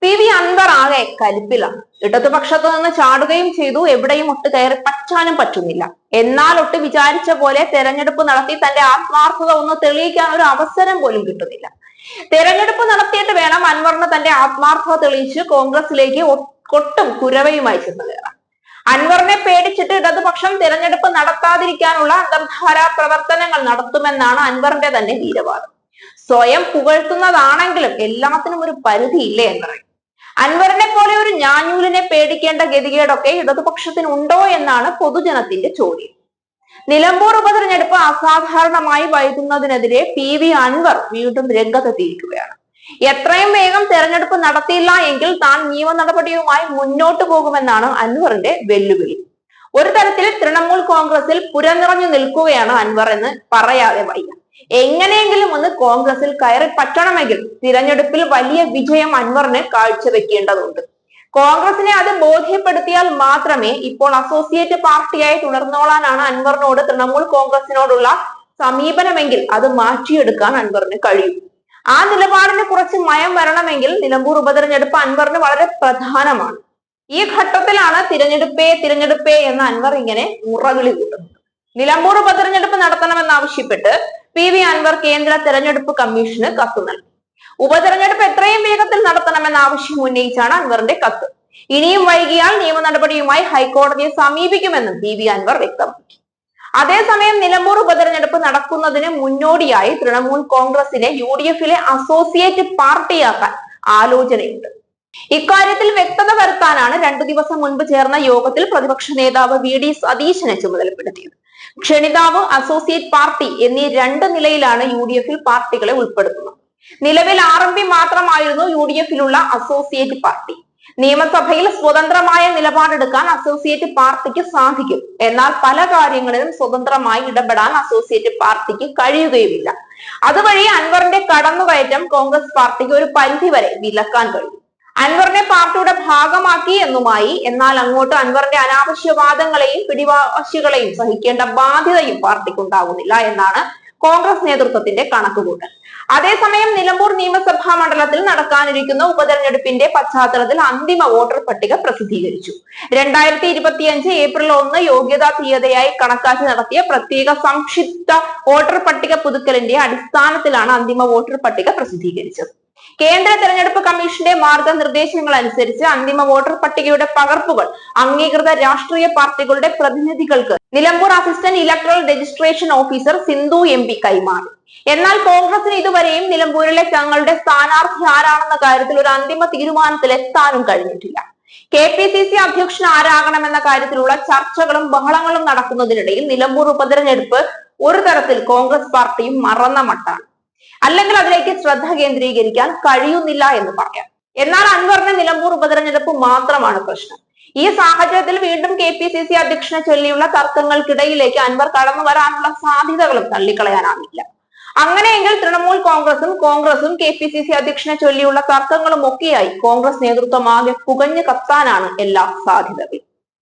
PV Anwar ആകെ കലിപ്പിലാണ്. ഇടതുപക്ഷത്തു നിന്ന് ചാടുകയും ചെയ്തു. എവിടെയും ഒട്ട് കയറി പറ്റാനും പറ്റുന്നില്ല. എന്നാൽ ഒട്ട് വിചാരിച്ച പോലെ തെരഞ്ഞെടുപ്പ് നടത്തി തന്റെ ആത്മാർത്ഥത ഒന്ന് തെളിയിക്കാൻ ഒരു അവസരം പോലും കിട്ടുന്നില്ല. തെരഞ്ഞെടുപ്പ് നടത്തിയിട്ട് വേണം അൻവറിന് തന്റെ ആത്മാർത്ഥത തെളിയിച്ച് കോൺഗ്രസിലേക്ക് ഒട്ടും കുരവയുമായി ചെന്ന് കയറാം. അൻവറിനെ പേടിച്ചിട്ട് ഇടതുപക്ഷം തെരഞ്ഞെടുപ്പ് നടത്താതിരിക്കാനുള്ള അന്തർധാരാ പ്രവർത്തനങ്ങൾ നടത്തുമെന്നാണ് അൻവറിന്റെ തന്നെ വീരവാദം. സ്വയം പുകഴ്ത്തുന്നതാണെങ്കിലും എല്ലാത്തിനും ഒരു പരിധിയില്ലേ എന്നറിയും. അൻവറിനെ പോലെ ഒരു ഞാഞ്ഞൂലിനെ പേടിക്കേണ്ട ഗതികേടൊക്കെ ഇടതുപക്ഷത്തിനുണ്ടോ എന്നാണ് പൊതുജനത്തിന്റെ ചോദ്യം. നിലമ്പൂർ ഉപതെരഞ്ഞെടുപ്പ് അസാധാരണമായി വൈകുന്നതിനെതിരെ PV അൻവർ വീണ്ടും രംഗത്തെത്തിയിരിക്കുകയാണ്. എത്രയും വേഗം തെരഞ്ഞെടുപ്പ് നടത്തിയില്ല എങ്കിൽ താൻ നിയമ നടപടിയുമായി മുന്നോട്ട് പോകുമെന്നാണ് അൻവറിന്റെ വെല്ലുവിളി. ഒരു തരത്തിൽ തൃണമൂൽ കോൺഗ്രസിൽ പുരനിറഞ്ഞു നിൽക്കുകയാണ് അൻവർ എന്ന് പറയാതെ വയ്യ. എങ്ങനെയെങ്കിലും ഒന്ന് കോൺഗ്രസിൽ കയറി പറ്റണമെങ്കിൽ തിരഞ്ഞെടുപ്പിൽ വലിയ വിജയം അൻവറിന് കാഴ്ചവെക്കേണ്ടതുണ്ട്. കോൺഗ്രസിനെ അത് ബോധ്യപ്പെടുത്തിയാൽ മാത്രമേ ഇപ്പോൾ അസോസിയേറ്റ് പാർട്ടിയായി തുടർന്നോളാനാണ് അൻവറിനോട് തൃണമൂൽ കോൺഗ്രസിനോടുള്ള സമീപനമെങ്കിൽ അത് മാറ്റിയെടുക്കാൻ അൻവറിന് കഴിയും. ആ നിലപാടിന് കുറച്ച് മയം വരണമെങ്കിൽ നിലമ്പൂർ ഉപതെരഞ്ഞെടുപ്പ് അൻവറിന് വളരെ പ്രധാനമാണ്. ഈ ഘട്ടത്തിലാണ് തിരഞ്ഞെടുപ്പേ എന്ന അൻവർ ഇങ്ങനെ മുറവിളി കൂട്ടുന്നത്. നിലമ്പൂർ ഉപതെരഞ്ഞെടുപ്പ് നടത്തണമെന്നാവശ്യപ്പെട്ട് PV അൻവർ കേന്ദ്ര തെരഞ്ഞെടുപ്പ് കമ്മീഷന് കത്ത് നൽകി. ഉപതെരഞ്ഞെടുപ്പ് എത്രയും വേഗത്തിൽ നടത്തണമെന്ന ആവശ്യം ഉന്നയിച്ചാണ് അൻവറിന്റെ കത്ത്. ഇനിയും വൈകിയാൽ നിയമ നടപടിയുമായി ഹൈക്കോടതിയെ സമീപിക്കുമെന്നും PV അൻവർ വ്യക്തമാക്കി. അതേസമയം നിലമ്പൂർ ഉപതെരഞ്ഞെടുപ്പ് നടക്കുന്നതിന് മുന്നോടിയായി തൃണമൂൽ കോൺഗ്രസിനെ UDF-ലെ അസോസിയേറ്റ് പാർട്ടിയാക്കാൻ ആലോചനയുണ്ട്. ഇക്കാര്യത്തിൽ വ്യക്തത വരുത്താനാണ് 2 ദിവസം മുൻപ് ചേർന്ന യോഗത്തിൽ പ്രതിപക്ഷ നേതാവ് VD സതീശനെ ചുമതലപ്പെടുത്തിയത്. ക്ഷണിതാവ്, അസോസിയേറ്റ് പാർട്ടി എന്നീ 2 നിലയിലാണ് UDF-ൽ പാർട്ടികളെ ഉൾപ്പെടുത്തുന്നത്. നിലവിൽ RMP മാത്രമായിരുന്നു UDF-ലുള്ള അസോസിയേറ്റ് പാർട്ടി. നിയമസഭയിൽ സ്വതന്ത്രമായ നിലപാടെടുക്കാൻ അസോസിയേറ്റ് പാർട്ടിക്ക് സാധിക്കും. എന്നാൽ പല കാര്യങ്ങളിലും സ്വതന്ത്രമായി ഇടപെടാൻ അസോസിയേറ്റ് പാർട്ടിക്ക് കഴിയുകയുമില്ല. അതുവഴി അൻവറിന്റെ കടന്നുകയറ്റം കോൺഗ്രസ് പാർട്ടിക്ക് ഒരു പരിധിവരെ വിലക്കാൻ കഴിയും. അൻവറിനെ പാർട്ടിയുടെ ഭാഗമാക്കി എന്നുമായി, എന്നാൽ അങ്ങോട്ട് അൻവറിന്റെ അനാവശ്യവാദങ്ങളെയും പിടിവാശികളെയും സഹിക്കേണ്ട ബാധ്യതയും പാർട്ടിക്ക് ഉണ്ടാകുന്നില്ല എന്നാണ് കോൺഗ്രസ് നേതൃത്വത്തിന്റെ കണക്കുകൂട്ടൽ. അതേസമയം നിലമ്പൂർ നിയമസഭാ മണ്ഡലത്തിൽ നടക്കാനിരിക്കുന്ന ഉപതെരഞ്ഞെടുപ്പിന്റെ പശ്ചാത്തലത്തിൽ അന്തിമ വോട്ടർ പട്ടിക പ്രസിദ്ധീകരിച്ചു. 2025 ഏപ്രിൽ 1 യോഗ്യതാ തീയതിയായി കണക്കാക്കി നടത്തിയ പ്രത്യേക സംക്ഷിപ്ത വോട്ടർ പട്ടിക പുതുക്കലിന്റെ അടിസ്ഥാനത്തിലാണ് അന്തിമ വോട്ടർ പട്ടിക പ്രസിദ്ധീകരിച്ചത്. കേന്ദ്ര തെരഞ്ഞെടുപ്പ് കമ്മീഷന്റെ മാർഗനിർദ്ദേശങ്ങൾ അനുസരിച്ച് അന്തിമ വോട്ടർ പട്ടികയുടെ പകർപ്പുകൾ അംഗീകൃത രാഷ്ട്രീയ പാർട്ടികളുടെ പ്രതിനിധികൾക്ക് Nilambur assistant electoral registration officer Sindhu MP കൈമാറി. എന്നാൽ കോൺഗ്രസിന് ഇതുവരെയും നിലമ്പൂരിലെ തങ്ങളുടെ സ്ഥാനാർത്ഥി ആരാണെന്ന കാര്യത്തിൽ ഒരു അന്തിമ തീരുമാനത്തിൽ എത്താനും കഴിഞ്ഞിട്ടില്ല. KPCC അധ്യക്ഷൻ ആരാകണമെന്ന കാര്യത്തിലുള്ള ചർച്ചകളും ബഹളങ്ങളും നടക്കുന്നതിനിടയിൽ നിലമ്പൂർ ഉപതെരഞ്ഞെടുപ്പ് ഒരു തരത്തിൽ കോൺഗ്രസ് പാർട്ടിയും മറന്ന മട്ടാണ്. അല്ലെങ്കിൽ അതിലേക്ക് ശ്രദ്ധ കേന്ദ്രീകരിക്കാൻ കഴിയുന്നില്ല എന്ന് പറയാം. എന്നാൽ അൻവറിന് നിലമ്പൂർ ഉപതെരഞ്ഞെടുപ്പ് മാത്രമാണ് പ്രശ്നം. ഈ സാഹചര്യത്തിൽ വീണ്ടും KPCC അധ്യക്ഷനെ ചൊല്ലിയുള്ള തർക്കങ്ങൾക്കിടയിലേക്ക് അൻവർ കടന്നു വരാനുള്ള സാധ്യതകളും തള്ളിക്കളയാനാവില്ല. അങ്ങനെയെങ്കിൽ തൃണമൂൽ കോൺഗ്രസും KPCC അധ്യക്ഷനെ ചൊല്ലിയുള്ള തർക്കങ്ങളും ഒക്കെയായി കോൺഗ്രസ് നേതൃത്വം ആകെ പുകഞ്ഞു കത്താനാണ് എല്ലാ സാധ്യതകളും.